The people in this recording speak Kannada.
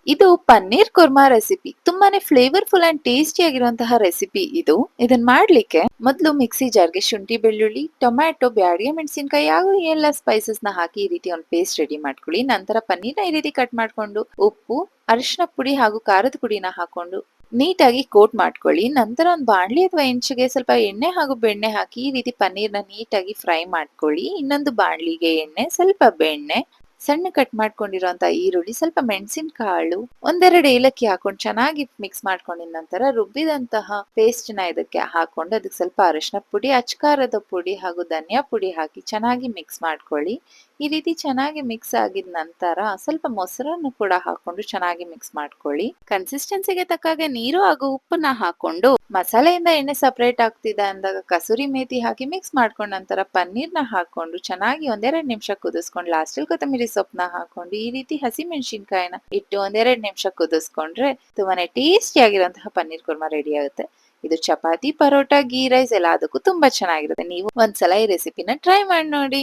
ಇದು ಪನ್ನೀರ್ ಕುರ್ಮಾ ರೆಸಿಪಿ. ತುಂಬಾನೇ ಫ್ಲೇವರ್‌ಫುಲ್ ಅಂಡ್ ಟೇಸ್ಟಿ ಆಗಿರುವಂತಹ ರೆಸಿಪಿ ಇದು. ಇದನ್ ಮಾಡ್ಲಿಕ್ಕೆ ಮೊದ್ಲು ಮಿಕ್ಸಿ ಜಾರ್‌ಗೆ ಶುಂಠಿ, ಬೆಳ್ಳುಳ್ಳಿ, ಟೊಮ್ಯಾಟೊ, ಬ್ಯಾಡಗಿ ಮೆಣಸಿನಕಾಯಿ ಹಾಗೂ ಎಲ್ಲ ಸ್ಪೈಸಸ್‌ನ ಹಾಕಿ ಈ ರೀತಿ ಒಂದು ಪೇಸ್ಟ್ ರೆಡಿ ಮಾಡ್ಕೊಳ್ಳಿ. ನಂತರ ಪನ್ನೀರ್‌ನ ಈ ರೀತಿ ಕಟ್ ಮಾಡ್ಕೊಂಡು ಉಪ್ಪು, ಅರಿಶಿನ ಪುಡಿ ಹಾಗೂ ಖಾರದ ಪುಡಿನ ಹಾಕೊಂಡು ನೀಟಾಗಿ ಕೋಟ್ ಮಾಡ್ಕೊಳ್ಳಿ. ನಂತರ ಒಂದು ಬಾಣ್ಲಿ ಅಥವಾ ಹೆಂಚಿಗೆ ಸ್ವಲ್ಪ ಎಣ್ಣೆ ಹಾಗೂ ಬೆಣ್ಣೆ ಹಾಕಿ ಈ ರೀತಿ ಪನ್ನೀರ್‌ನ ನೀಟಾಗಿ ಫ್ರೈ ಮಾಡ್ಕೊಳ್ಳಿ. ಇನ್ನೊಂದು ಬಾಣ್ಲಿಗೆ ಎಣ್ಣೆ, ಸ್ವಲ್ಪ ಬೆಣ್ಣೆ, ಸಣ್ಣ ಕಟ್ ಮಾಡ್ಕೊಂಡಿರುವಂತ ಈರುಳ್ಳಿ, ಸ್ವಲ್ಪ ಮೆಣಸಿನಕಾಳು, ಒಂದೆರಡು ಏಲಕ್ಕಿ ಹಾಕೊಂಡು ಚೆನ್ನಾಗಿ ಮಿಕ್ಸ್ ಮಾಡ್ಕೊಂಡಿದ ನಂತರ ರುಬ್ಬಿದಂತಹ ಪೇಸ್ಟ್ ನ ಇದಕ್ಕೆ ಹಾಕೊಂಡು ಅದಕ್ಕೆ ಸ್ವಲ್ಪ ಅರಿಶಿನ ಪುಡಿ, ಅಚ್ಕಾರದ ಪುಡಿ ಹಾಗೂ ಧನಿಯಾ ಪುಡಿ ಹಾಕಿ ಚೆನ್ನಾಗಿ ಮಿಕ್ಸ್ ಮಾಡ್ಕೊಳ್ಳಿ. ಈ ರೀತಿ ಚೆನ್ನಾಗಿ ಮಿಕ್ಸ್ ಆಗಿದ ನಂತರ ಸ್ವಲ್ಪ ಮೊಸರನ್ನು ಕೂಡ ಹಾಕೊಂಡು ಚೆನ್ನಾಗಿ ಮಿಕ್ಸ್ ಮಾಡ್ಕೊಳ್ಳಿ. ಕನ್ಸಿಸ್ಟೆನ್ಸಿಗೆ ತಕ್ಕಾಗೆ ನೀರು ಹಾಗೂ ಉಪ್ಪನ್ನ ಹಾಕೊಂಡು ಮಸಾಲೆಯಿಂದ ಎಣ್ಣೆ ಸಪರೇಟ್ ಆಗ್ತಿದೆ ಅಂದಾಗ ಕಸೂರಿ ಮೇಥಿ ಹಾಕಿ ಮಿಕ್ಸ್ ಮಾಡ್ಕೊಂಡ ನಂತರ ಪನ್ನೀರ್ನ ಹಾಕೊಂಡು ಚೆನ್ನಾಗಿ ಒಂದೆರಡು ನಿಮಿಷ ಕುದಿಸ್ಕೊಂಡು ಲಾಸ್ಟಲ್ಲಿ ಕೊತ್ತಂಬರಿ ಸೊಪ್ಪನ್ನ ಹಾಕೊಂಡು ಈ ರೀತಿ ಹಸಿ ಮೆಣಸಿನ್ಕಾಯಿನ ಇಟ್ಟು ಒಂದೆರಡು ನಿಮಿಷ ಕುದಿಸ್ಕೊಂಡ್ರೆ ತುಂಬಾನೇ ಟೇಸ್ಟಿ ಆಗಿರುವಂತಹ ಪನ್ನೀರ್ ಕುರ್ಮಾ ರೆಡಿ ಆಗುತ್ತೆ. ಇದು ಚಪಾತಿ, ಪರೋಟ, ಗೀ ರೈಸ್ ಎಲ್ಲದಕ್ಕೂ ತುಂಬಾ ಚೆನ್ನಾಗಿರುತ್ತೆ. ನೀವು ಒಂದ್ಸಲ ಈ ರೆಸಿಪಿನ ಟ್ರೈ ಮಾಡಿ ನೋಡಿ.